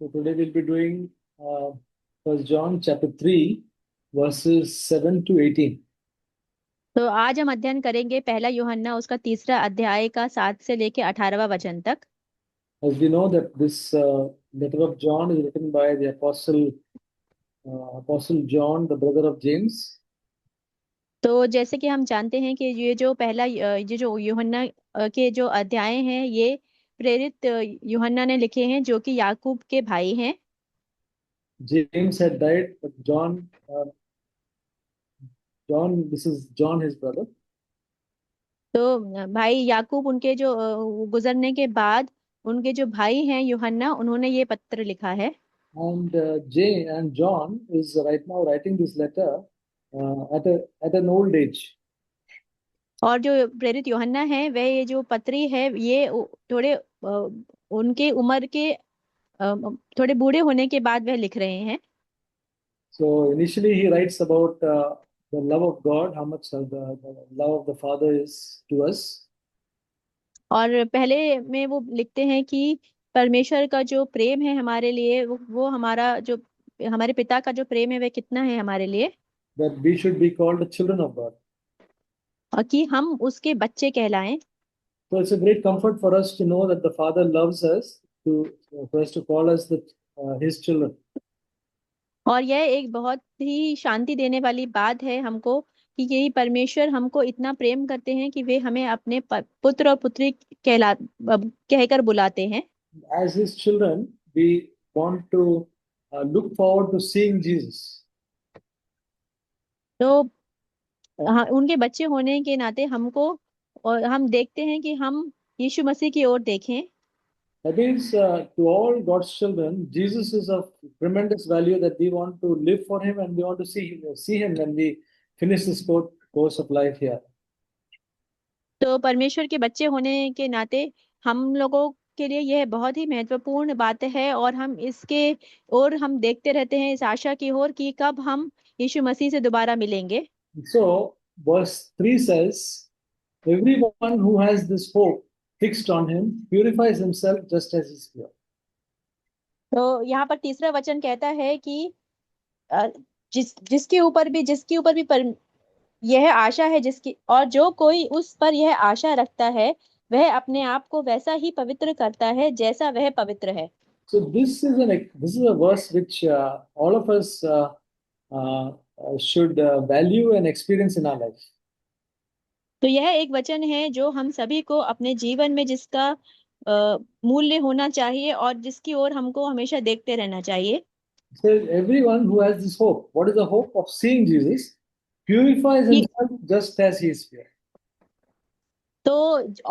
So today we'll be doing First John chapter 3, verses 7 to 18. तो आज हम अध्ययन करेंगे पहला यूहन्ना उसका तीसरा अध्याय का 7 से लेके 18वां वचन तक। As we know that this letter of John is written by the Apostle John, the brother of James. तो जैसे कि हम जानते हैं कि ये जो ये जो यूहन्ना के जो अध्याय हैं ये प्रेरित यूहन्ना ने लिखे हैं जो कि याकूब के भाई हैं। James had died, but John, this is John, his brother. तो भाई याकूब उनके जो गुजरने के बाद उनके जो भाई हैं यूहन्ना उन्होंने ये पत्र लिखा है। And John is right now writing this letter at an old age. और जो प्रेरित यूहन्ना है वह ये जो पत्री है ये थोड़े उनके उम्र के थोड़े बूढ़े होने के बाद वह लिख रहे हैं। So initially he writes about the love of God, how much the love of the Father is to us. और पहले में वो लिखते हैं कि परमेश्वर का जो प्रेम है हमारे लिए वो हमारा जो हमारे पिता का जो प्रेम है वह कितना है हमारे लिए, That we should be called the children of God. और कि हम उसके बच्चे कहलाएं। So it's a great comfort for us to know that the Father loves us, for us to call us His children. और यह एक बहुत ही शांति देने वाली बात है हमको कि यही परमेश्वर हमको इतना प्रेम करते हैं कि वे हमें अपने पुत्र और पुत्री कहकर बुलाते हैं। As His children, we want to look forward to seeing Jesus. तो हाँ, उनके बच्चे होने के नाते हमको और हम देखते हैं कि हम यीशु मसीह की ओर देखें। That means to all God's children, Jesus is of tremendous value that we want to live for Him and we want to see Him when we finish this course of life here. तो परमेश्वर के बच्चे होने के नाते हम लोगों के लिए यह बहुत ही महत्वपूर्ण बात है और हम इसके और हम देखते रहते हैं इस आशा की ओर कि कब हम यीशु मसीह से दोबारा मिलेंगे। So, verse 3 says, everyone who has this hope fixed on Him purifies himself just as He is pure. तो यहाँ पर तीसरा वचन कहता है कि अ, जिसके ऊपर भी यह आशा है जिसकी और जो कोई उस पर यह आशा रखता है वह अपने आप को वैसा ही पवित्र करता है जैसा वह पवित्र है। So, this is a verse which all of us uh, should value and experience in our life. तो यह एक वचन है जो हम सभी को अपने जीवन में जिसका मूल्य होना चाहिए और जिसकी ओर हमको हमेशा देखते रहना चाहिए। So everyone who has this hope, what is the hope of seeing Jesus, purifies कि himself just as He is pure. तो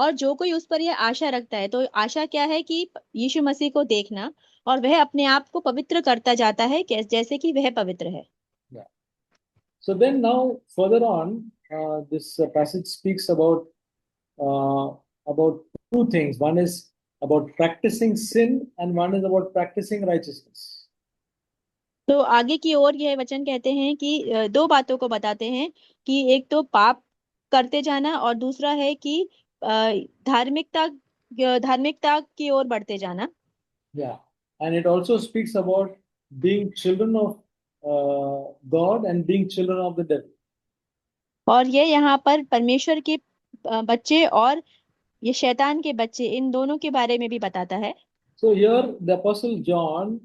और जो कोई उस पर यह आशा रखता है तो आशा क्या है कि यीशु मसीह को देखना और वह अपने आप को पवित्र करता जाता है जैसे कि वह पवित्र है। Yeah. So then now further on, this passage speaks uh, about two things. One is about practicing sin, and one is about practicing righteousness. तो आगे की ओर यह वचन कहते हैं कि दो बातों को बताते हैं कि एक तो पाप करते जाना और दूसरा है कि अ, धार्मिकता धार्मिकता की ओर बढ़ते जाना। Yeah, and it also speaks about being children of God and being children of the devil. और ये यहाँ पर परमेश्वर के बच्चे और ये शैतान के बच्चे इन दोनों के बारे में भी बताता है। So here, the Apostle John,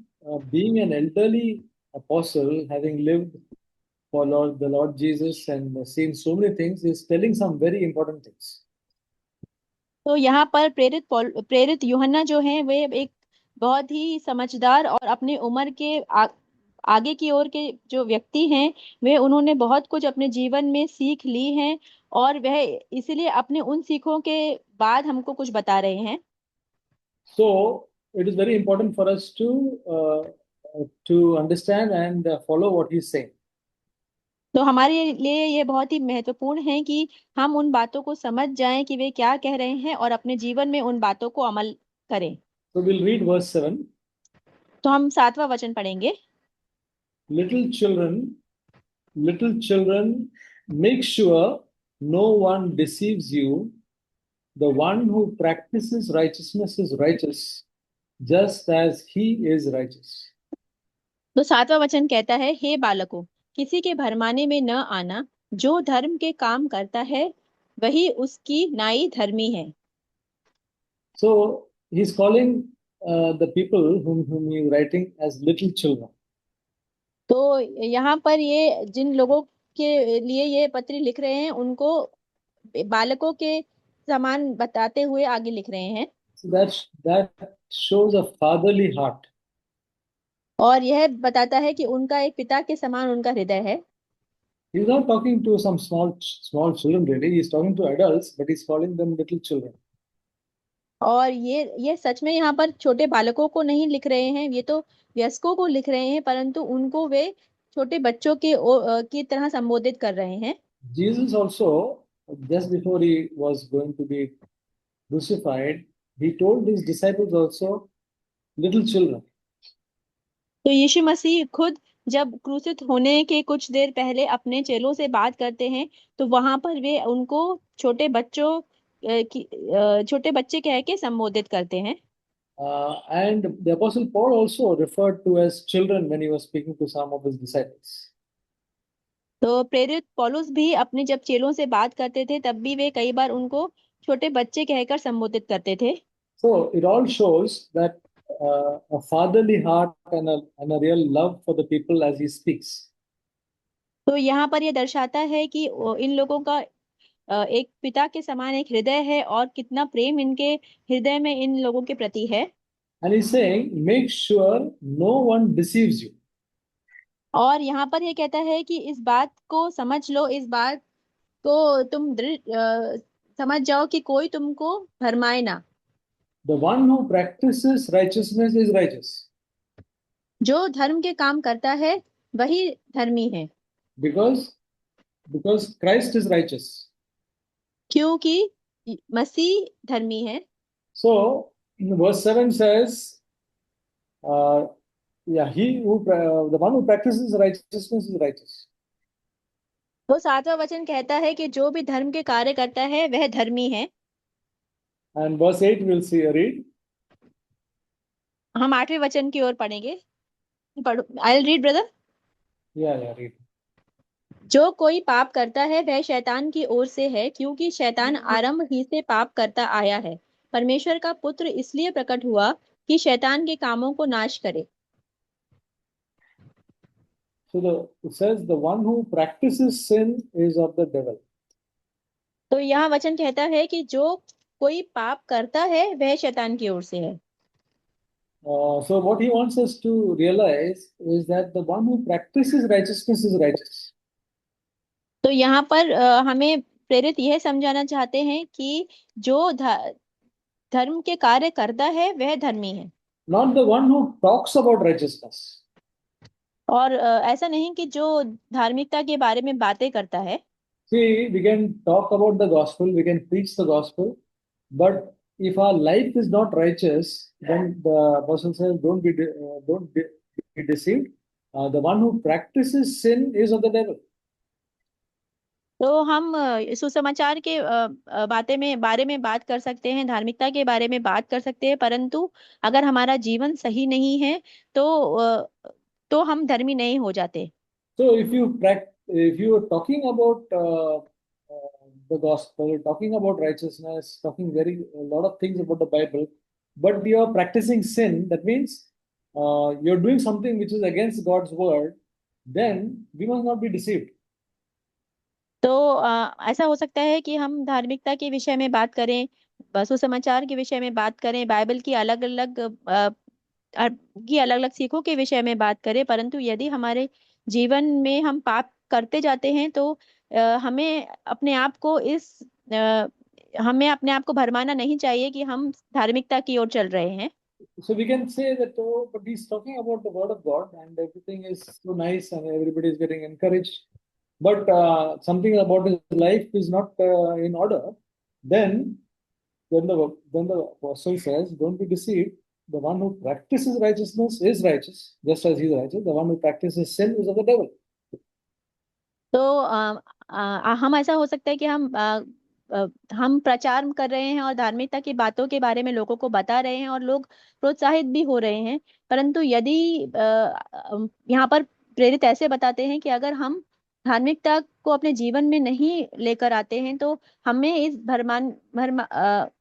being an elderly apostle, having lived for the Lord Jesus and seen so many things, is telling some very important things. तो यहाँ पर प्रेरित यूहन्ना जो है वे एक बहुत ही समझदार और अपनी उम्र के आगे की ओर के जो व्यक्ति हैं वे उन्होंने बहुत कुछ अपने जीवन में सीख ली हैं और वह इसीलिए अपने उन सीखों के बाद हमको कुछ बता रहे हैं। So it is very important for us to understand and follow what he's saying. तो हमारे लिए ये बहुत ही महत्वपूर्ण है कि हम उन बातों को समझ जाएं कि वे क्या कह रहे हैं और अपने जीवन में उन बातों को अमल करें। So we'll read verse 7. तो हम 7वां वचन पढ़ेंगे। Little children, little children, make sure no one deceives you. The one who practices righteousness is righteous, just as he is righteous. तो सातवां वचन कहता है, हे बालकों, किसी के भरमाने में न आना। जो धर्म के काम करता है वही उसकी नाई धर्मी है। So he's calling the people whom he is writing as little children. तो यहाँ पर ये जिन लोगों के लिए ये पत्री लिख रहे हैं उनको बालकों के समान बताते हुए आगे लिख रहे हैं। So that shows a fatherly heart. और यह बताता है कि उनका एक पिता के समान उनका हृदय है। He's not talking to some small children really. He's talking to adults, but he's calling them little children. और ये सच में यहाँ पर छोटे बालकों को नहीं लिख रहे हैं, ये तो वयस्कों को लिख रहे हैं, परंतु उनको वे छोटे बच्चों की तरह संबोधित कर रहे हैं। Jesus also, just before he was going to be crucified, he told his disciples also, little children. तो यीशु मसीह खुद जब क्रूसित होने के कुछ देर पहले अपने चेलों से बात करते हैं तो वहां पर वे उनको छोटे बच्चे कह के संबोधित करते हैं। And the Apostle Paul also referred to as children when he was speaking to some of his disciples. तो प्रेरित पौलुस भी अपने जब चेलों से बात करते थे तब भी वे कई बार उनको छोटे बच्चे कहकर संबोधित करते थे। So it all shows that a fatherly heart and a real love for the people as he speaks. तो यहाँ पर यह दर्शाता है कि इन लोगों का एक पिता के समान एक हृदय है और कितना प्रेम इनके हृदय में इन लोगों के प्रति है। And he's saying, make sure no one deceives you. और यहाँ पर ये कहता है कि इस बात को समझ लो, इस बात को तुम समझ जाओ कि कोई तुमको भरमाए ना। The one who practices righteousness is righteous जो धर्म के काम करता है वही धर्मी है, because Christ is righteous. क्योंकि मसीह धर्मी है। So in verse 7 says, uh, yeah, the one who practices righteousness is righteous. तो सातवां वचन कहता है कि जो भी धर्म के कार्य करता है वह धर्मी है। And verse 8 we'll see read. हम आठवें वचन की ओर पढ़ेंगे। पढ़ो, I will read brother. Yeah, read. जो कोई पाप करता है वह शैतान की ओर से है, क्योंकि शैतान आरंभ ही से पाप करता आया है। परमेश्वर का पुत्र इसलिए प्रकट हुआ कि शैतान के कामों को नाश करे। So it says the one who practices sin is of the devil. तो यहाँ वचन कहता है कि जो कोई पाप करता है वह शैतान की ओर से है। So what he wants us to realize is that the one who practices righteousness is righteous. तो यहाँ पर हमें प्रेरित यह समझाना चाहते हैं कि जो धर्म के कार्य करता है वह धर्मी है, Not the one who talks about righteousness. और ऐसा नहीं कि जो धार्मिकता के बारे में बातें करता है। See, we can talk about the gospel, we can preach the gospel, but if our life is not righteous, then the apostle says, don't be deceived. The one who practices sin is of the devil. तो हम सुसमाचार के बारे में बात कर सकते हैं, धार्मिकता के बारे में बात कर सकते हैं, परंतु अगर हमारा जीवन सही नहीं है तो हम धर्मी नहीं हो जाते। So if you are talking about the gospel, talking about righteousness, talking a lot of things about the Bible, but you are practicing sin, that means you're doing something which is against God's word, then we must not be deceived. तो ऐसा हो सकता है कि हम धार्मिकता के विषय में बात करें, सुसमाचार के विषय में बात करें, बाइबल की अलग अलग सीखों के विषय में बात करें, परंतु यदि हमारे जीवन में हम पाप करते जाते हैं तो हमें अपने आप को भरमाना नहीं चाहिए कि हम धार्मिकता की ओर चल रहे हैं। So we can say that, oh, but he's talking about the word of God and everything is so nice and everybody is getting encouraged, but something about his life is not in order. Then the apostle says, don't be deceived. The one who practices righteousness is righteous, just as he is righteous. The one who practices sin is of the devil. तो हम ऐसा हो सकता है कि हम हम प्रचार कर रहे हैं और धार्मिकता की बातों के बारे में लोगों को बता रहे हैं और लोग प्रोत्साहित भी हो रहे हैं, परंतु यदि यहाँ पर प्रेरित ऐसे बताते हैं कि अगर हम धार्मिकता को अपने जीवन में नहीं लेकर आते हैं तो हमें इस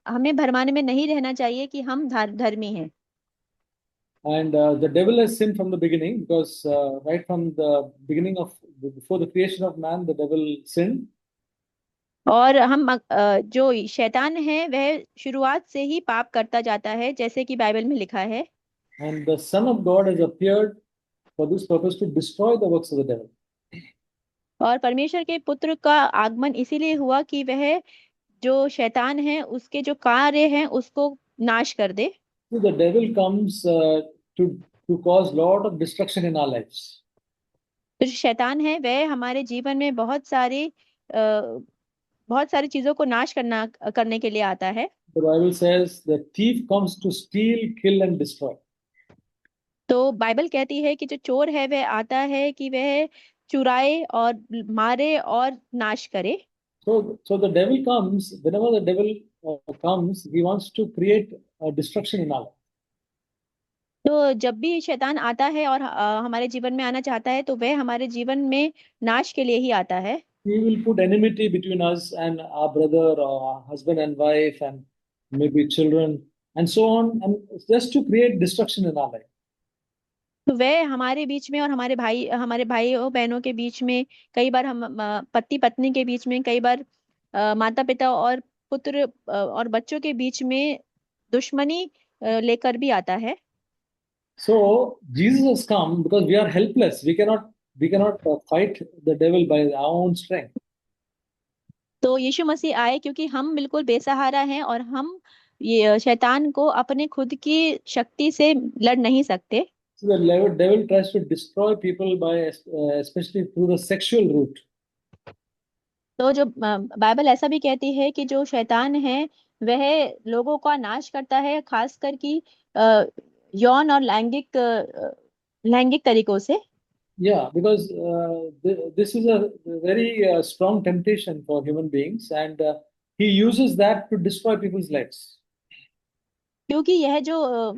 हमें भरमाने में नहीं रहना चाहिए कि हम धर्मी हैं। And the devil has sinned from the beginning because right from the beginning of before the creation of man, the devil sinned. और हम जो शैतान है वह शुरुआत से ही पाप करता जाता है, जैसे कि बाइबल में लिखा है। And the Son of God has appeared for this purpose to destroy the works of the devil. और परमेश्वर के पुत्र का आगमन इसीलिए हुआ कि वह जो शैतान है उसके जो कार्य हैं उसको नाश कर दे। So the devil comes to cause lot of destruction in our lives. तो जो शैतान है वह हमारे जीवन में बहुत सारी चीजों को नाश करने के लिए आता है। The Bible says the thief comes to steal, kill, and destroy. तो बाइबल कहती है कि जो चोर है वह आता है कि वह चुराए और मारे और नाश करे। So the devil comes, whenever the devil comes, he wants to create destruction in our life. तो जब भी शैतान आता है और हमारे जीवन में आना चाहता है तो वह हमारे जीवन में नाश के लिए ही आता है। He will put enmity between us and our brother or our husband and wife and maybe children and so on, and just to create destruction in our life. तो वह हमारे बीच में और हमारे भाइयों बहनों के बीच में, कई बार हम पति पत्नी के बीच में, कई बार माता पिता और पुत्र और बच्चों के बीच में दुश्मनी लेकर भी आता है। So Jesus has come because we are helpless. We cannot fight the devil by our own strength. तो यीशु मसीह आए क्योंकि हम बिल्कुल बेसहारा हैं और हम ये शैतान को अपने खुद की शक्ति से लड़ नहीं सकते। So the devil tries to destroy people by especially through the sexual route. तो जो बाइबल ऐसा भी कहती है कि जो शैतान है वह लोगों का नाश करता है, खास कर कि यौन और लैंगिक तरीकों से। Yeah, because this is a very strong temptation for human beings, and he uses that to destroy people's lives. क्योंकि यह जो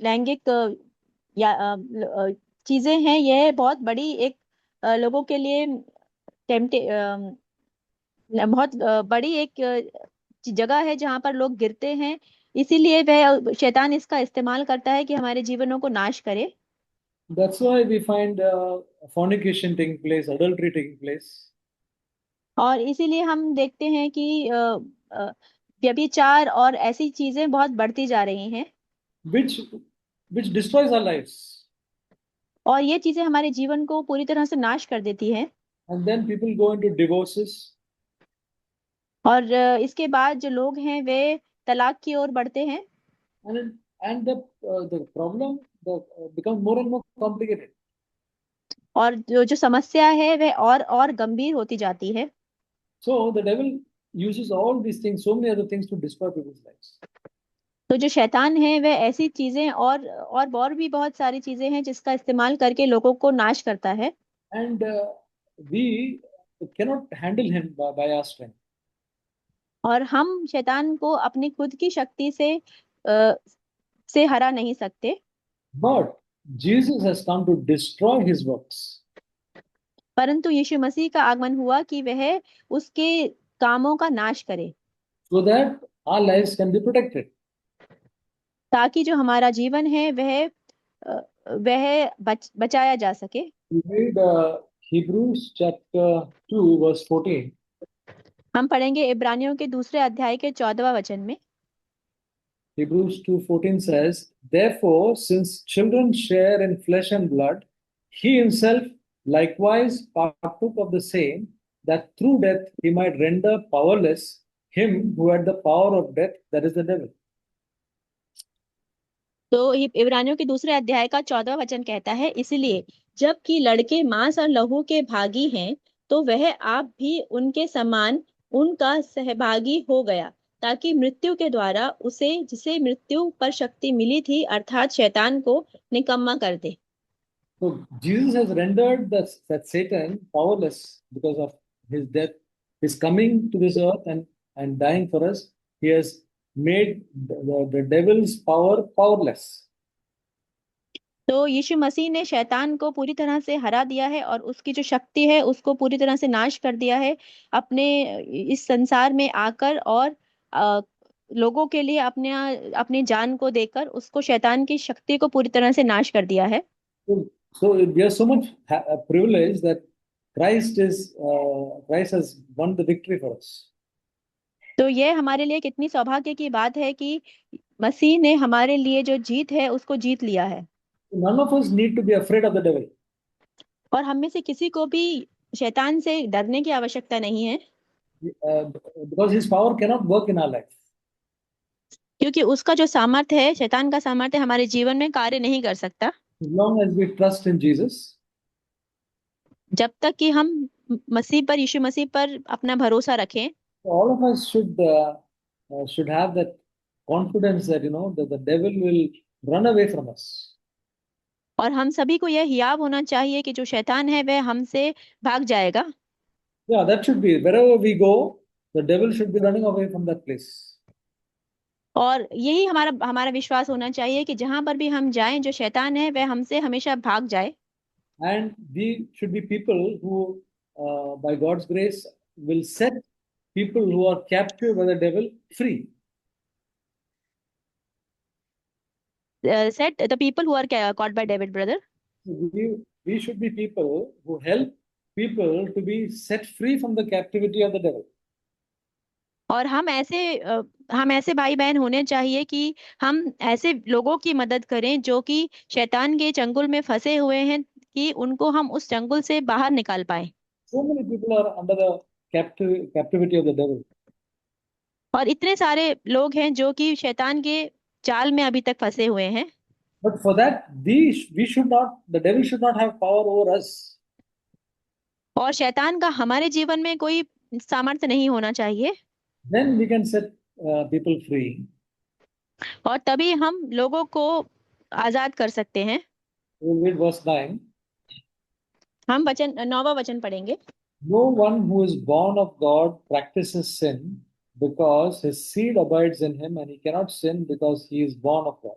लैंगिक या चीजें हैं, यह बहुत बड़ी एक लोगों के लिए टेम्पटे बहुत बड़ी एक जगह है जहां पर लोग गिरते हैं। इसीलिए वह शैतान इसका इस्तेमाल करता है कि हमारे जीवनों को नाश करे। That's why we find fornication taking place, adultery taking place, और इसीलिए हम देखते हैं कि व्यभिचार और ऐसी चीजें बहुत बढ़ती जा रही हैं। which which destroys our lives. और ये चीजें हमारे जीवन को पूरी तरह से नाश कर देती हैं। And then people go into divorces, और इसके बाद जो लोग हैं वे तलाक की ओर बढ़ते हैं। and the problem becomes more and more complicated. और जो समस्या है वह और गंभीर होती जाती है। So the devil uses all these things, so many other things to destroy people's lives. तो जो शैतान है वह ऐसी चीजें और भी बहुत सारी चीजें हैं जिसका इस्तेमाल करके लोगों को नाश करता है। And we cannot handle him by our strength. और हम शैतान को अपनी खुद की शक्ति से हरा नहीं सकते। But Jesus has come to destroy his works परंतु यीशु मसीह का आगमन हुआ कि वह उसके कामों का नाश करे, so that our lives can be protected. ताकि जो हमारा जीवन है वह बचाया जा सके। We read Hebrews chapter 2, verse 14. हम पढ़ेंगे इब्रानियों के दूसरे अध्याय के 14वां वचन में। Hebrews 2:14 says, therefore, since children share in flesh and blood, he himself likewise partook of the same, that through death he might render powerless him who had the power of death, that is the devil. तो इब्रानियों के दूसरे अध्याय का 14वां वचन कहता है, इसलिए जबकि लड़के मांस और लहू के भागी हैं तो वह आप भी उनके समान उनका सहभागी हो गया, ताकि मृत्यु के द्वारा उसे जिसे मृत्यु पर शक्ति मिली थी अर्थात शैतान को निकम्मा कर दे। So Jesus has rendered that Satan powerless because of his death His coming to this earth and dying for us, he has made the devil's power powerless. तो यीशु मसीह ने शैतान को पूरी तरह से हरा दिया है और उसकी जो शक्ति है उसको पूरी तरह से नाश कर दिया है, अपने इस संसार में आकर, और अ, लोगों के लिए अपने अपनी जान को देकर उसको शैतान की शक्ति को पूरी तरह से नाश कर दिया है। So we are so much privileged that Christ has won the victory for us. तो ये हमारे लिए कितनी सौभाग्य की बात है कि मसीह ने हमारे लिए जो जीत है उसको जीत लिया है। None of us need to be afraid of the devil. और हम में से किसी को भी शैतान से डरने की आवश्यकता नहीं है, Because his power cannot work in our life. क्योंकि उसका जो सामर्थ्य है, शैतान का सामर्थ्य हमारे जीवन में कार्य नहीं कर सकता As long as we trust in Jesus, जब तक कि हम मसीह पर, यीशु मसीह पर अपना भरोसा रखें। all of us should have that confidence that that the devil will run away from us. और हम सभी को यह हियाव होना चाहिए कि जो शैतान है वह हमसे भाग जाएगा। Yeah, that should be wherever we go, the devil should be running away from that place. और यही हमारा हमारा विश्वास होना चाहिए कि जहां पर भी हम जाएं, जो शैतान है वह हमसे हमेशा भाग जाए। And we should be people who, by God's grace, will set people who are captive by the devil free. Set the people who are caught by David, brother. We should be people who help people to be set free from the captivity of the devil. और हम ऐसे भाई बहन होने चाहिए कि हम ऐसे लोगों की मदद करें जो कि शैतान के चंगुल में फंसे हुए हैं, कि उनको हम उस चंगुल से बाहर निकाल पाए। So many people are under the captivity of the devil. और इतने सारे लोग हैं जो कि शैतान के जाल में अभी तक फंसे हुए हैं। But for that, we should not, the devil should not have power over us. और शैतान का हमारे जीवन में कोई सामर्थ्य नहीं होना चाहिए। Then we can set people free. और तभी हम लोगों को आजाद कर सकते हैं। We'll read verse 9. हम 9वां वचन पढ़ेंगे। No one who is born of God practices sin because his seed abides in him, and he cannot sin because he is born of God.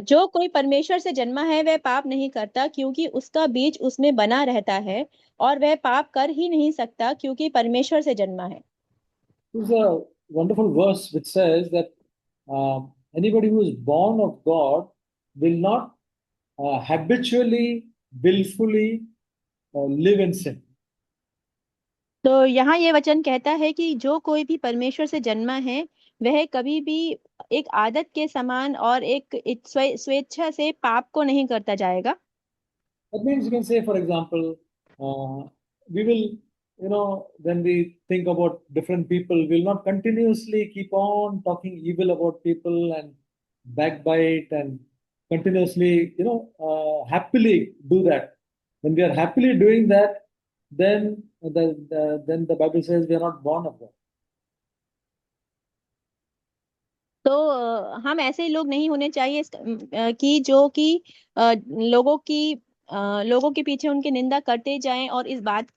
जो कोई परमेश्वर से जन्मा है वह पाप नहीं करता, क्योंकि उसका बीज उसमें बना रहता है, और वह पाप कर ही नहीं सकता क्योंकि परमेश्वर से जन्मा है। This is a wonderful verse which says that anybody who is born of God will not habitually, willfully live in sin. तो यहाँ ये वचन कहता है कि जो कोई भी परमेश्वर से जन्मा है वह कभी भी एक आदत के समान और एक स्वेच्छा से पाप को नहीं करता जाएगा। That means you can say, for example, we will, when we think about different people, we'll not continuously keep on talking evil about people and backbite and continuously, happily do that. When we are happily doing that, then the Bible says we are not born of God. तो हम ऐसे लोग नहीं होने चाहिए कि जो कि लोगों की लोगों के पीछे उनकी निंदा करते जाएं, और इस बात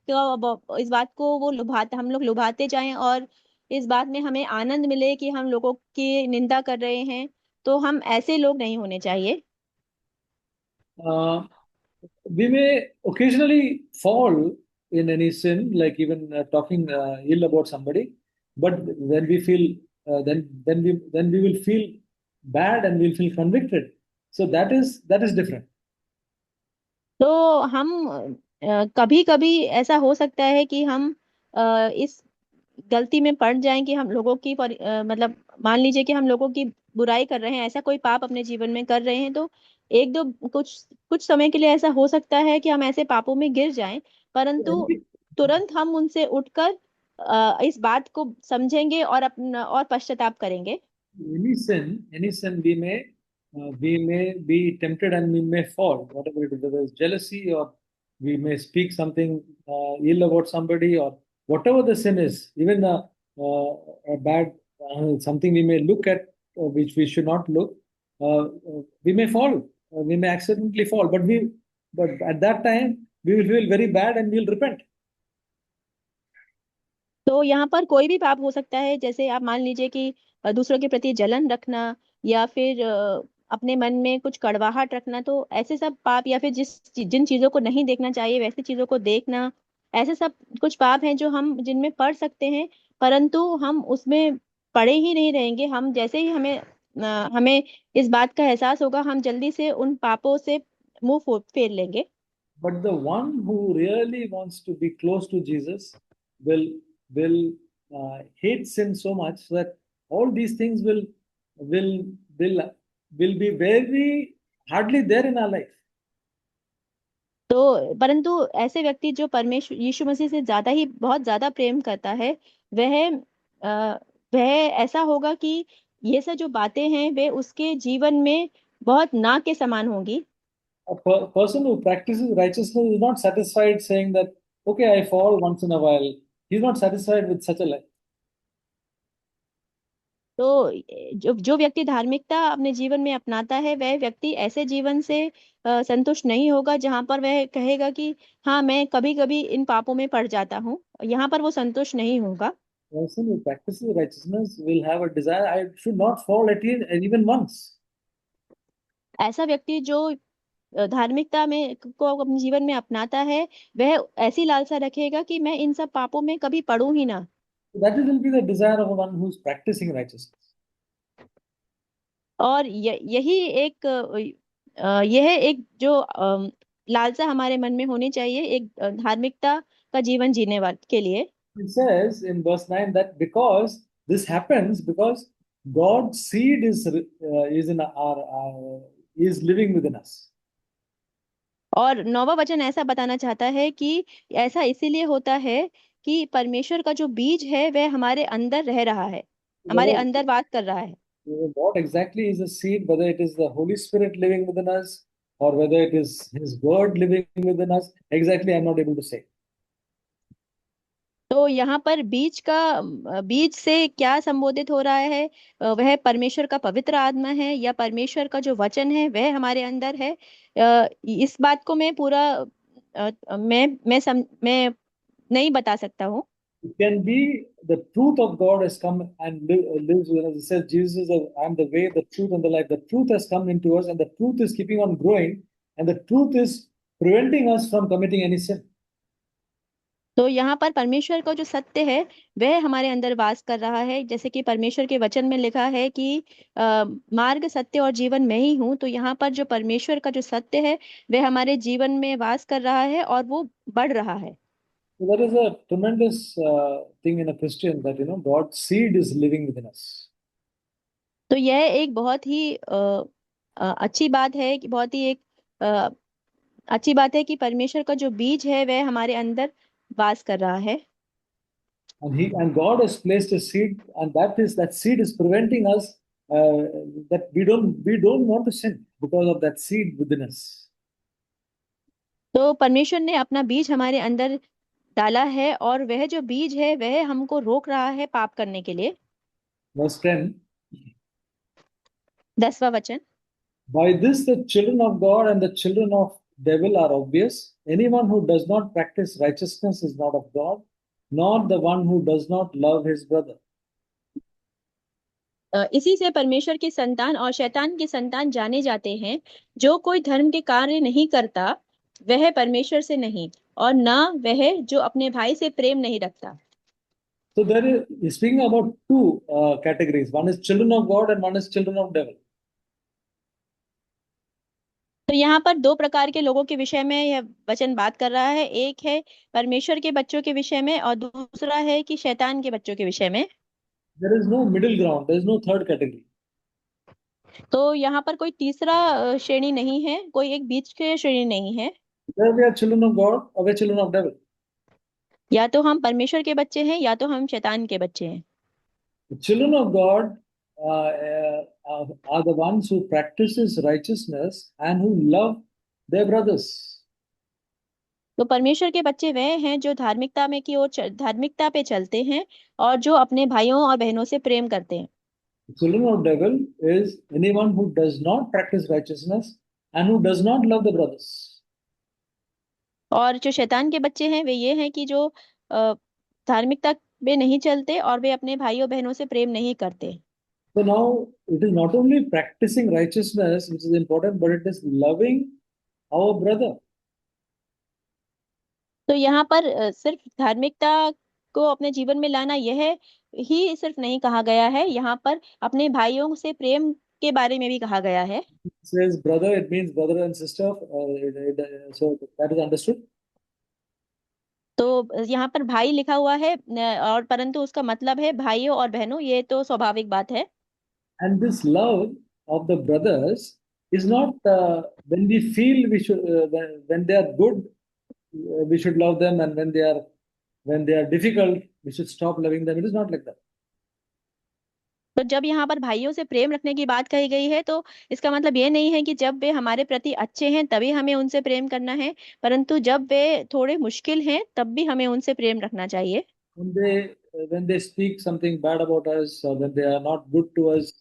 को वो हम लोग लुभाते जाएं, और इस बात में हमें आनंद मिले कि हम लोगों की निंदा कर रहे हैं। तो हम ऐसे लोग नहीं होने चाहिए। Uh, we may occasionally fall in any sin, like even talking ill about somebody. But when we feel, then we will feel bad and we'll feel convicted. So that is different. तो हम कभी कभी ऐसा हो सकता है कि हम इस गलती में पड़ जाएं कि हम लोगों की मतलब मान लीजिए कि हम लोगों की बुराई कर रहे हैं, ऐसा कोई पाप अपने जीवन में कर रहे हैं, तो एक दो कुछ कुछ समय के लिए ऐसा हो सकता है कि हम ऐसे पापों में गिर जाएं, परंतु Any, तुरंत हम उनसे उठकर इस बात को समझेंगे और अपना और पश्चाताप करेंगे। any sin we may be tempted and we may fall, whatever it is, whether it's jealousy or we may speak something ill about somebody or whatever the sin is, even a bad something we may look at which we should not look, we may fall, we may accidentally fall, but but at that time we will feel very bad and we'll repent. तो यहाँ पर कोई भी पाप हो सकता है, जैसे आप मान लीजिए कि दूसरों के प्रति जलन रखना, या फिर अपने मन में कुछ कड़वाहट रखना। तो ऐसे सब पाप, या फिर जिन चीजों को नहीं देखना चाहिए वैसी चीजों को देखना, ऐसे सब कुछ पाप हैं जो हम जिनमें पढ़ सकते हैं, परंतु हम उसमें पड़े ही नहीं रहेंगे। हम जैसे ही हमें इस बात का एहसास होगा, हम जल्दी से उन पापों से फेर लेंगे। But the one who really wants to be close to Jesus will hate sin so much that all these things will will will be very hardly there in our life. तो परंतु ऐसे व्यक्ति जो परमेश्वर यीशु मसीह से ज्यादा ही बहुत ज्यादा प्रेम करता है, वह वह ऐसा होगा कि ये सब जो बातें हैं वे उसके जीवन में बहुत ना के समान होंगी। Person who practices righteousness is not satisfied saying that, okay, I fall once in a while. He's not satisfied with such a life. तो जो जो व्यक्ति धार्मिकता अपने जीवन में अपनाता है, वह व्यक्ति ऐसे जीवन से संतुष्ट नहीं होगा जहां पर वह कहेगा कि हाँ, मैं कभी कभी इन पापों में पड़ जाता हूँ। यहाँ पर वो संतुष्ट नहीं होगा। Person who practices righteousness will have a desire, I should not fall at even once. ऐसा व्यक्ति जो धार्मिकता में को अपने जीवन में अपनाता है, वह ऐसी लालसा रखेगा कि मैं इन सब पापों में कभी पड़ूं ही ना। That will be the desire of one who's practicing righteousness. और यही एक यह एक जो लालसा हमारे मन में होनी चाहिए, एक धार्मिकता का जीवन जीने वाले के लिए। It says in verse 9 that because this happens because God's seed is in is living within us. और 9वां वचन ऐसा बताना चाहता है कि ऐसा इसीलिए होता है कि परमेश्वर का जो बीज है वह हमारे अंदर रह रहा है, हमारे Whether, अंदर वास कर रहा है। what exactly is the seed, whether it is the Holy Spirit living within us or whether it is His Word living within us, exactly I'm not able to say. तो यहाँ पर बीज से क्या संबोधित हो रहा है? वह परमेश्वर का पवित्र आत्मा है, या परमेश्वर का जो वचन है वह हमारे अंदर है। इस बात को मैं पूरा मैं नहीं बता सकता हूँ। It can be the truth of God has come and lives within us. It says, Jesus says, I'm the way, the truth, and the life. The truth has come into us, and the truth is keeping on growing, and the truth is preventing us from committing any sin. तो यहाँ पर परमेश्वर का जो सत्य है वह हमारे अंदर वास कर रहा है, जैसे कि परमेश्वर के वचन में लिखा है कि मार्ग, सत्य और जीवन मैं ही हूँ। तो यहाँ पर जो परमेश्वर का जो सत्य है वह हमारे जीवन में वास कर रहा है और वो बढ़ रहा है। So that is a tremendous thing in a Christian that, God's seed is living within us. तो यह एक बहुत ही अच्छी बात है कि बहुत ही एक अ, अच्छी बात है कि परमेश्वर का जो बीज है वह हमारे अंदर वास कर रहा है। And God has placed a seed, and that seed is preventing us that we don't want to sin because of that seed within us. तो परमेश्वर ने अपना बीज हमारे अंदर डाला है, और वह जो बीज है वह हमको रोक रहा है पाप करने के लिए। Verse 10. 10वां वचन। By this, the children of God and the children of devil are obvious. Anyone who does not practice righteousness is not of God, nor the one who does not love his brother. इसी से परमेश्वर की संतान और शैतान की संतान जाने जाते हैं। जो कोई धर्म के कार्य नहीं करता वह परमेश्वर से नहीं, और न वह जो अपने भाई से प्रेम नहीं रखता। So there is he's speaking about two categories. One is children of God and one is children of devil. तो यहाँ पर दो प्रकार के लोगों के विषय में यह वचन बात कर रहा है। एक है परमेश्वर के बच्चों के विषय में, और दूसरा है कि शैतान के बच्चों के विषय में। There is no middle ground. There is no third category. तो यहाँ पर कोई तीसरा श्रेणी नहीं है, कोई एक बीच के श्रेणी नहीं है। Whether we are children of God or we are children of devil. या तो हम परमेश्वर के बच्चे हैं या तो हम शैतान के बच्चे हैं। The children of God are the ones who practices righteousness and who love their brothers. तो परमेश्वर के बच्चे वह हैं जो धार्मिकता में की ओर धार्मिकता पे चलते हैं, और जो अपने भाइयों और बहनों से प्रेम करते हैं। The children of devil is anyone who does not practice righteousness and who does not love the brothers. और जो शैतान के बच्चे हैं वे ये हैं कि जो अ, धार्मिकता में नहीं चलते और वे अपने भाइयों बहनों से प्रेम नहीं करते। So now it is not only practicing righteousness which is important, but it is loving our brother. तो यहाँ पर सिर्फ धार्मिकता को अपने जीवन में लाना यह ही सिर्फ नहीं कहा गया है, यहाँ पर अपने भाइयों से प्रेम के बारे में भी कहा गया है। It says brother, it means brother and sister. So that is understood. तो यहाँ पर भाई लिखा हुआ है और परंतु उसका मतलब है भाइयों और बहनों, ये तो स्वाभाविक बात है। And this love of the brothers is not when we feel we should when they are good, we should love them, and when they are difficult, we should stop loving them. It is not like that. तो जब यहाँ पर भाइयों से प्रेम रखने की बात कही गई है तो इसका मतलब ये नहीं है कि जब वे हमारे प्रति अच्छे हैं तभी हमें उनसे प्रेम करना है, परंतु जब वे थोड़े मुश्किल हैं तब भी हमें उनसे प्रेम रखना चाहिए। When they speak something bad about us, or when they are not good to us,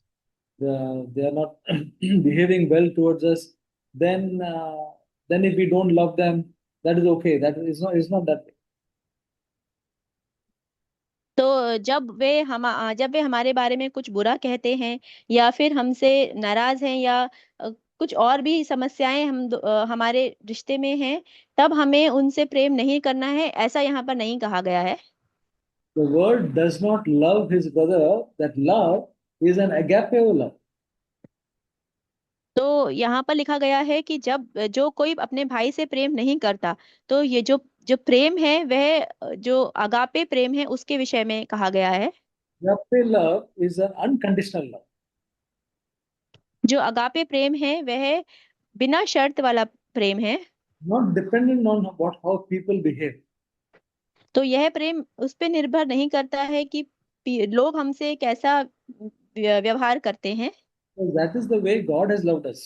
they are not behaving well towards us, then then if we don't love them, that is okay. That is not, it's not that way. तो जब वे हमारे बारे में कुछ बुरा कहते हैं या फिर हमसे नाराज हैं या कुछ और भी समस्याएं हमारे रिश्ते में हैं, तब हमें उनसे प्रेम नहीं करना है, ऐसा यहाँ पर नहीं कहा गया है। The word does not love his brother. That love is an agape love. तो यहाँ पर लिखा गया है कि जब जो कोई अपने भाई से प्रेम नहीं करता, तो ये जो जो प्रेम है वह जो अगापे प्रेम है उसके विषय में कहा गया है। Agape love is an unconditional love. जो अगापे प्रेम है वह बिना शर्त वाला प्रेम है। Not dependent on what how people behave. तो यह प्रेम उस पे निर्भर नहीं करता है कि लोग हमसे कैसा व्यवहार करते हैं, So that is the way God has loved us.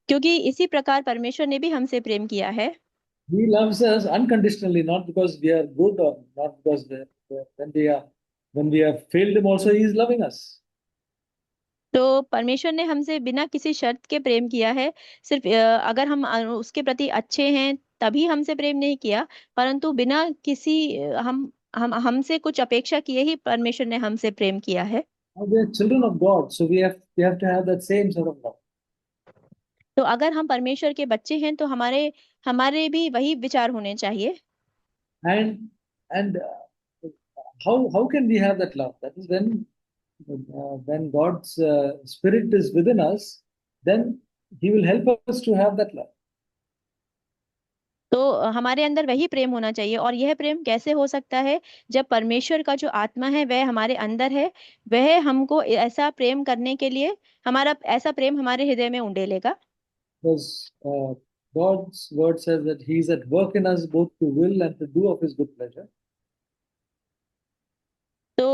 क्योंकि इसी प्रकार परमेश्वर ने भी हमसे प्रेम किया है। He loves us unconditionally, not because we are good or not because when we have failed Him. Also, He is loving us. तो परमेश्वर ने हमसे बिना किसी शर्त के प्रेम किया है। सिर्फ अगर हम उसके प्रति अच्छे हैं तभी हमसे प्रेम नहीं किया, परंतु बिना किसी हम हमसे कुछ अपेक्षा किए ही परमेश्वर ने हमसे प्रेम किया है। Now we are children of God, so we have to have that same sort of love. तो अगर हम परमेश्वर के बच्चे हैं तो हमारे हमारे भी वही विचार होने चाहिए। And how can we have that love? That is when God's Spirit is within us, then He will help us to have that love. तो हमारे अंदर वही प्रेम होना चाहिए, और यह प्रेम कैसे हो सकता है? जब परमेश्वर का जो आत्मा है वह हमारे अंदर है, वह हमको ऐसा प्रेम करने के लिए हमारा ऐसा प्रेम हमारे हृदय में उंडेलेगा। Because God's word says that He is at work in us both to will and to do of His good pleasure. तो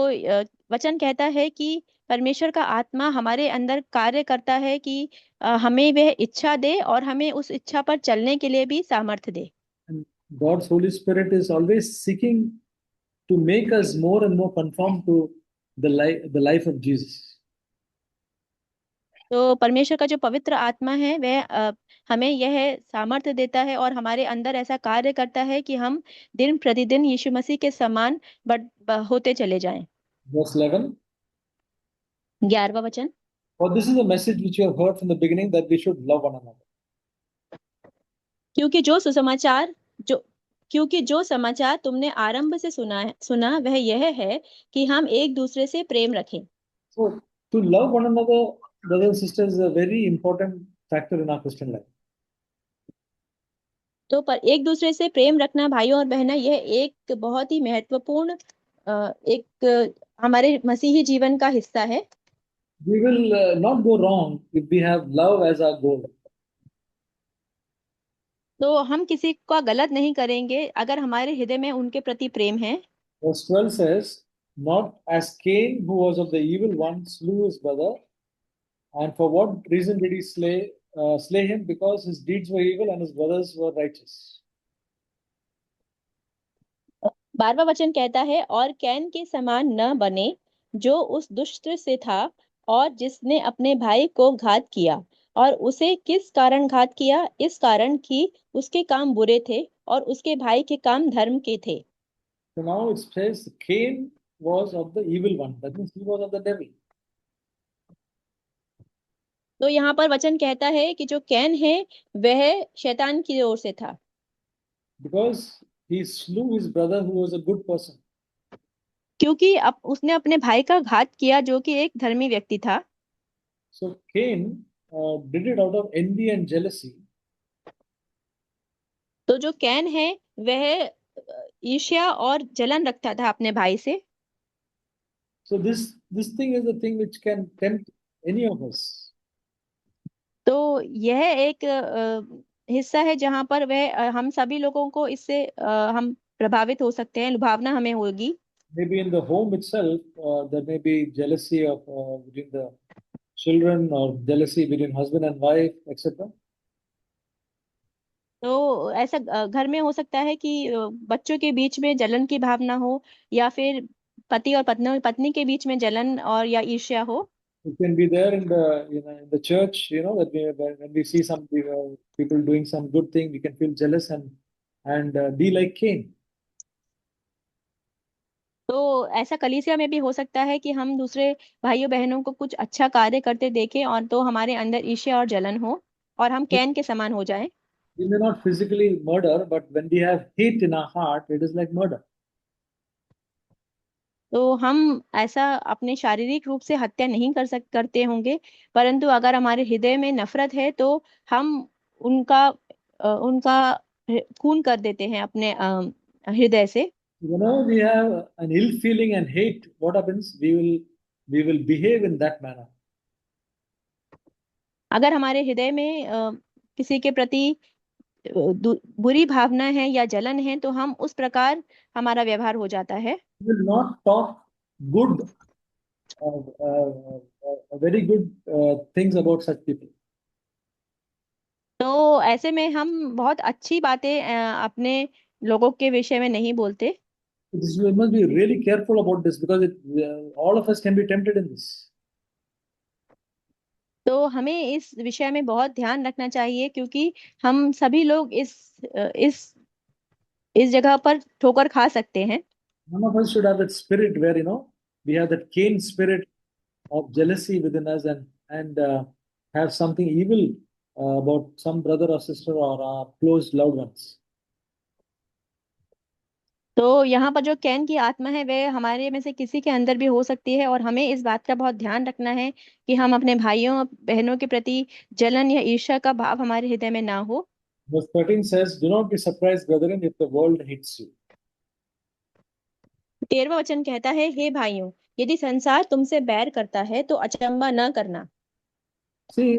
वचन कहता है कि परमेश्वर का आत्मा हमारे अंदर कार्य करता है कि हमें वह इच्छा दे और हमें उस इच्छा पर चलने के लिए भी सामर्थ्य दे। And God's Holy Spirit is always seeking to make us more and more conform to the life of Jesus. तो परमेश्वर का जो पवित्र आत्मा है वह हमें यह सामर्थ्य देता है और हमारे अंदर ऐसा कार्य करता है कि हम दिन प्रतिदिन यीशु मसीह के समान होते चले जाएं। Verse 11. 11वां वचन। For this is a message which you have heard from the beginning, that we should love one another. क्योंकि जो सुसमाचार जो क्योंकि जो समाचार तुमने आरंभ से सुना वह यह है कि हम एक दूसरे से प्रेम रखें। So to love one another, brothers and sisters, is a very important factor in our Christian life. तो पर एक दूसरे से प्रेम रखना भाइयों और बहनों, यह एक बहुत ही महत्वपूर्ण एक हमारे मसीही जीवन का हिस्सा है। We will not go wrong if we have love as our goal. तो हम किसी का गलत नहीं करेंगे अगर हमारे हृदय में उनके प्रति प्रेम है। Verse 12 says, not as Cain, who was of the evil one, slew his brother. And for what reason did he slay him? Because his deeds were evil and his brothers were righteous. 12वां वचन कहता है, और can के समान न बने जो उस दुष्ट से था और जिसने अपने भाई को घात किया, और उसे किस कारण घात किया? इस कारण कि उसके काम बुरे थे और उसके भाई के काम धर्म के थे। So now it says Cain was of the evil one. That means he was of the devil. तो यहाँ पर वचन कहता है कि जो कैन है वह शैतान की ओर से था, Because he slew his brother who was a good person. क्योंकि अब उसने अपने भाई का घात किया जो कि एक धर्मी व्यक्ति था। So Cain did it out of envy and jealousy. तो जो कैन है वह ईर्ष्या और जलन रखता था अपने भाई से। So this thing is the thing which can tempt any of us. तो यह एक हिस्सा है जहां पर वह हम सभी लोगों को इससे हम प्रभावित हो सकते हैं, लुभावना हमें होगी। Maybe in the home itself, there may be jealousy of between the children or jealousy between husband and wife, etc. तो ऐसा घर में हो सकता है कि बच्चों के बीच में जलन की भावना हो, या फिर पति और पत्नी पत्नी के बीच में जलन और या ईर्ष्या हो। It can be there in the in the church, that when we see some people doing some good thing, we can feel jealous and be like Cain. तो ऐसा कलीसिया में भी हो सकता है कि हम दूसरे भाइयों बहनों को कुछ अच्छा कार्य करते देखें और तो हमारे अंदर ईर्ष्या और जलन हो और हम कैन के समान हो जाएं। We may not physically murder, but when we have hate in our heart, it is like murder. तो हम ऐसा अपने शारीरिक रूप से हत्या नहीं करते होंगे, परंतु अगर हमारे हृदय में नफरत है तो हम उनका उनका खून कर देते हैं अपने हृदय से। Whenever we have an ill feeling and hate, what happens? We will behave in that manner. अगर हमारे हृदय में किसी के प्रति बुरी भावना है या जलन है तो हम उस प्रकार हमारा व्यवहार हो जाता है। We will not talk good, very good things about such people. तो ऐसे में हम बहुत अच्छी बातें अपने लोगों के विषय में नहीं बोलते। We must be really careful about this because all of us can be tempted in this. तो हमें इस विषय में बहुत ध्यान रखना चाहिए, क्योंकि हम सभी लोग इस जगह पर ठोकर खा सकते हैं। None of us should have that spirit where we have that Cain spirit of jealousy within us and have something evil about some brother or sister or our close loved ones. तो यहाँ पर जो can की आत्मा है वह हमारे में से किसी के अंदर भी हो सकती है, और हमें इस बात का बहुत ध्यान रखना है कि हम अपने भाइयों बहनों के प्रति जलन या ईर्ष्या का भाव हमारे हृदय में ना हो। Verse 13 says, "Do not be surprised, brethren, if the world hates you." 13वां वचन कहता है, हे भाइयों, यदि संसार तुमसे बैर करता है तो अचंभा न करना। See,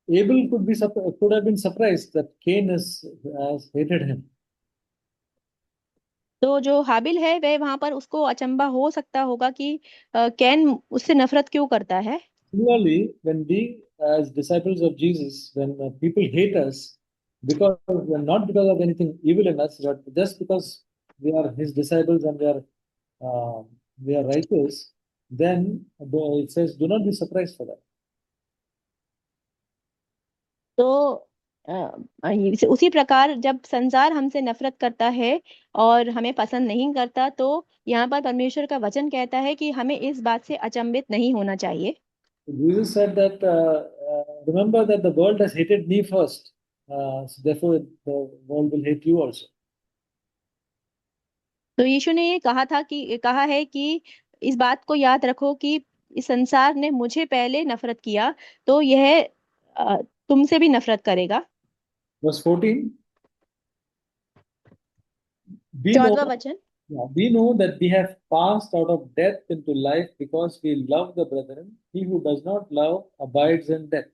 Abel could have been surprised that Cain has hated him. तो जो हाबिल है वह वहां पर उसको अचंभा हो सकता होगा कि कैन उससे नफरत क्यों करता है। Similarly, when we, as disciples of Jesus, when people hate us, not because of anything evil in us, but just because we are His disciples and uh, we are righteous, then it says, "Do not be surprised for that." तो उसी प्रकार जब संसार हमसे नफरत करता है और हमें पसंद नहीं करता, तो यहाँ पर परमेश्वर का वचन कहता है कि हमें इस बात से अचंभित नहीं होना चाहिए। Jesus said that, "Remember that the world has hated me first, so therefore the world will hate you also." तो यीशु ने ये कहा है कि इस बात को याद रखो कि इस संसार ने मुझे पहले नफरत किया, तो यह अ, तुमसे भी नफरत करेगा। Verse 14, we know 14वां वचन। Yeah, we know that we have passed out of death into life because we love the brethren. He who does not love abides in death.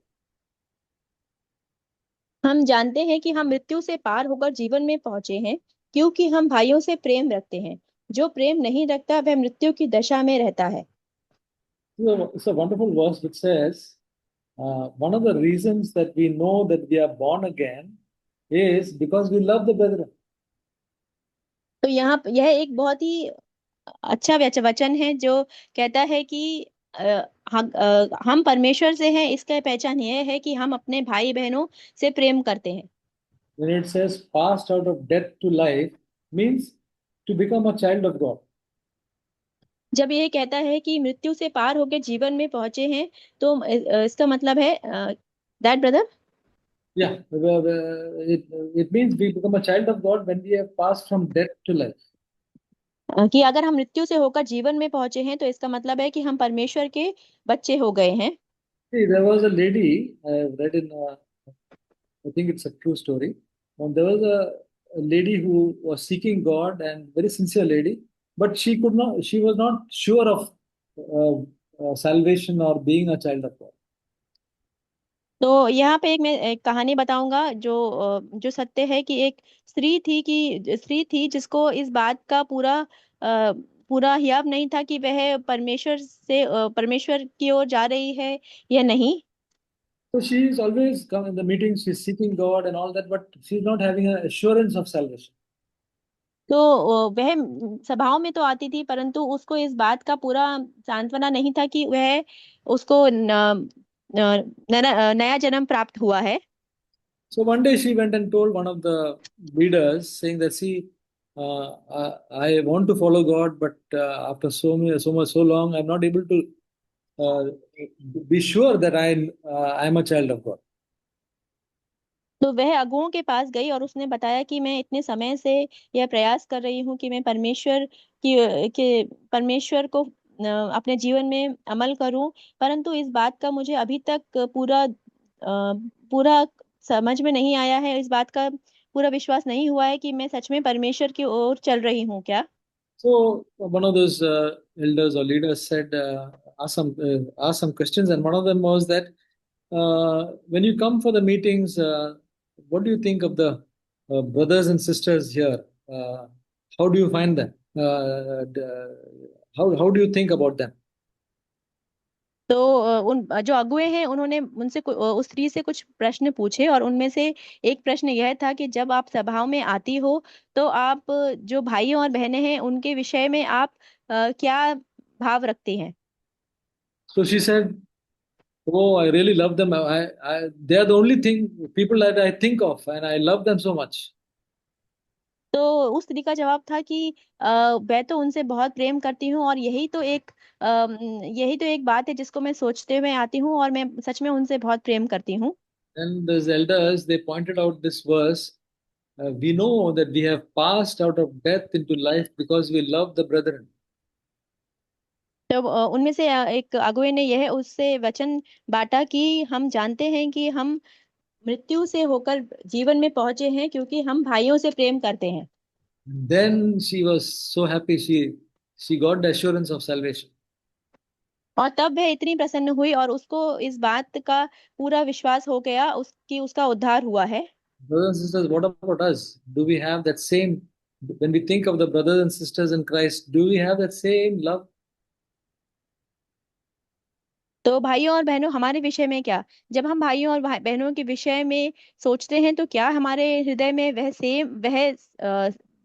हम जानते हैं कि हम मृत्यु से पार होकर जीवन में पहुंचे हैं, क्योंकि हम भाइयों से प्रेम रखते हैं। जो प्रेम नहीं रखता वह मृत्यु की दशा में रहता है। So it's a wonderful verse which says one of the reasons that we know that we are born again is because we love the brethren. तो यह एक बहुत ही अच्छा वचन है जो कहता है कि हम परमेश्वर से हैं, इसका पहचान यह है कि हम अपने भाई बहनों से प्रेम करते हैं। When it says passed out of death to life, means to become a child of God. जब ये कहता है कि मृत्यु से पार होकर जीवन में पहुंचे हैं, तो इसका मतलब है that brother. Yeah, it means we become a child of God when we have passed from death to life. कि अगर हम मृत्यु से होकर जीवन में पहुंचे हैं, तो इसका मतलब है कि हम परमेश्वर के बच्चे हो गए हैं। See, there was a lady I have read in, I think it's a true story. And there was a lady who was seeking God and very sincere lady, but she was not sure of salvation or being a child of God. तो यहाँ पे एक कहानी बताऊंगा जो सत्य है कि एक स्त्री थी जिसको इस बात का पूरा हियाब नहीं था कि वह परमेश्वर की ओर जा रही है या नहीं। So she is always come in the meetings, she's seeking God and all that, but she's not having an assurance of salvation. तो वह सभाओं में तो आती थी, परंतु उसको इस बात का पूरा सांत्वना नहीं था कि वह उसको नया जन्म प्राप्त हुआ है। So one day she went and told one of the leaders, saying that, see, I want to follow God, but after so long, I'm not able to uh, be sure that I'm a child of God. तो वह अगुओं के पास गई और उसने बताया कि मैं इतने समय से यह प्रयास कर रही हूँ कि मैं परमेश्वर को अपने जीवन में अमल करूं, परंतु इस बात का मुझे अभी तक पूरा समझ में नहीं आया है, इस बात का पूरा विश्वास नहीं हुआ है कि मैं सच में परमेश्वर की ओर चल रही हूँ क्या। So one of those elders or leaders said, asked some questions, and one of them was that when you come for the meetings, what do you think of the brothers and sisters here? How do you find them? How do you think about them? तो उन जो अगुए हैं उन्होंने उस स्त्री से कुछ प्रश्न पूछे, और उनमें से एक प्रश्न यह था कि जब आप सभाओं में आती हो, तो आप जो भाइयों और बहनें हैं उनके विषय में आप क्या भाव रखते हैं। So she said, "Oh, I really love them. They are the only people that I think of, and I love them so much." तो उस स्त्री का जवाब था कि मैं तो उनसे बहुत प्रेम करती हूँ, और यही तो एक बात है जिसको मैं सोचते हुए आती हूँ, और मैं सच में उनसे बहुत प्रेम करती हूँ। And those elders, they pointed out this verse. We know that we have passed out of death into life because we love the brethren. तब उनमें से एक अगुए ने यह उससे वचन बांटा कि हम जानते हैं कि हम मृत्यु से होकर जीवन में पहुंचे हैं क्योंकि हम भाइयों से प्रेम करते हैं। And then she was so happy. She got the assurance of salvation. और तब वह इतनी प्रसन्न हुई और उसको इस बात का पूरा विश्वास हो गया उसका उद्धार हुआ है। Brothers and sisters, what about us? Do we have that same, when we think of the brothers and sisters in Christ, do we have that same love? तो भाइयों और बहनों, हमारे विषय में क्या, जब हम भाइयों और बहनों के विषय में सोचते हैं, तो क्या हमारे हृदय में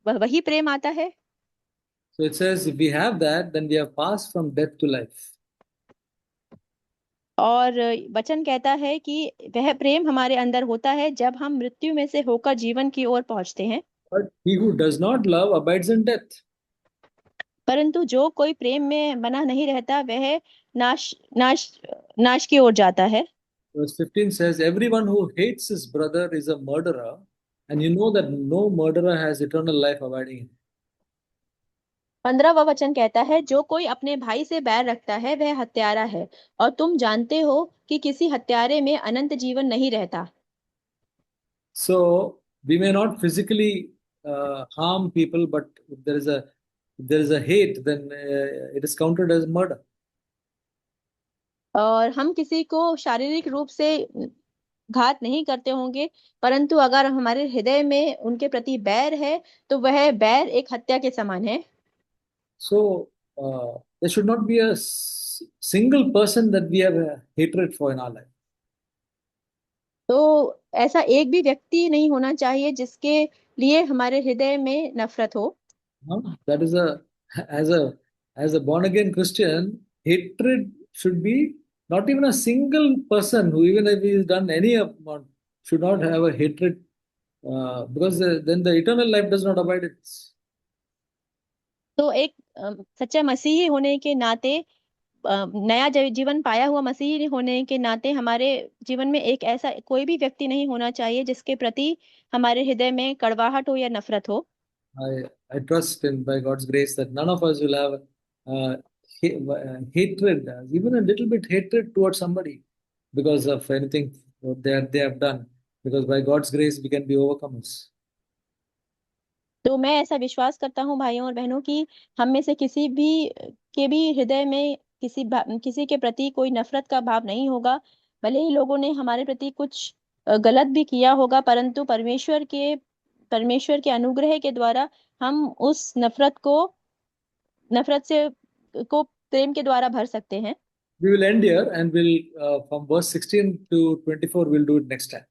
वही प्रेम आता है। So it says, if we have that, then we have passed from death to life. और वचन कहता है कि वह प्रेम हमारे अंदर होता है जब हम मृत्यु में से होकर जीवन की ओर पहुंचते हैं। But he who does not love abides in death. परंतु जो कोई प्रेम में बना नहीं रहता, वह नाश नाश नाश की ओर जाता है। Verse 15 says, everyone who hates his brother is a murderer, and you know that no murderer has eternal life abiding in him. 15वां वचन कहता है, जो कोई अपने भाई से बैर रखता है वह हत्यारा है, और तुम जानते हो कि किसी हत्यारे में अनंत जीवन नहीं रहता। So we may not physically harm people, but if there is a hate, then it is counted as murder. और हम किसी को शारीरिक रूप से घात नहीं करते होंगे, परंतु अगर हमारे हृदय में उनके प्रति बैर है, तो वह बैर एक हत्या के समान है। So there should not be a single person that we have a hatred for in our life. तो ऐसा एक भी व्यक्ति नहीं होना चाहिए जिसके लिए हमारे हृदय में नफरत हो। That is as a born again Christian, hatred should be not even a single person who, even if he has done any amount, should not have a hatred, because then the eternal life does not abide. It's तो एक सच्चा मसीही होने के नाते, नया जीवन पाया हुआ मसीही होने के नाते, हमारे जीवन में एक ऐसा कोई भी व्यक्ति नहीं होना चाहिए जिसके प्रति हमारे हृदय में कड़वाहट हो या नफरत हो। I trust in by God's grace that none of us will have hatred, even a little bit hatred towards somebody because of anything they have done. Because by God's grace we can be overcomers. तो मैं ऐसा विश्वास करता हूँ भाइयों और बहनों की हम में से किसी भी के भी हृदय में किसी के प्रति कोई नफरत का भाव नहीं होगा। भले ही लोगों ने हमारे प्रति कुछ गलत भी किया होगा, परंतु परमेश्वर के अनुग्रह के द्वारा हम उस नफरत से को प्रेम के द्वारा भर सकते हैं। We will end here and we'll from verse 16 to 24 we'll do it next time.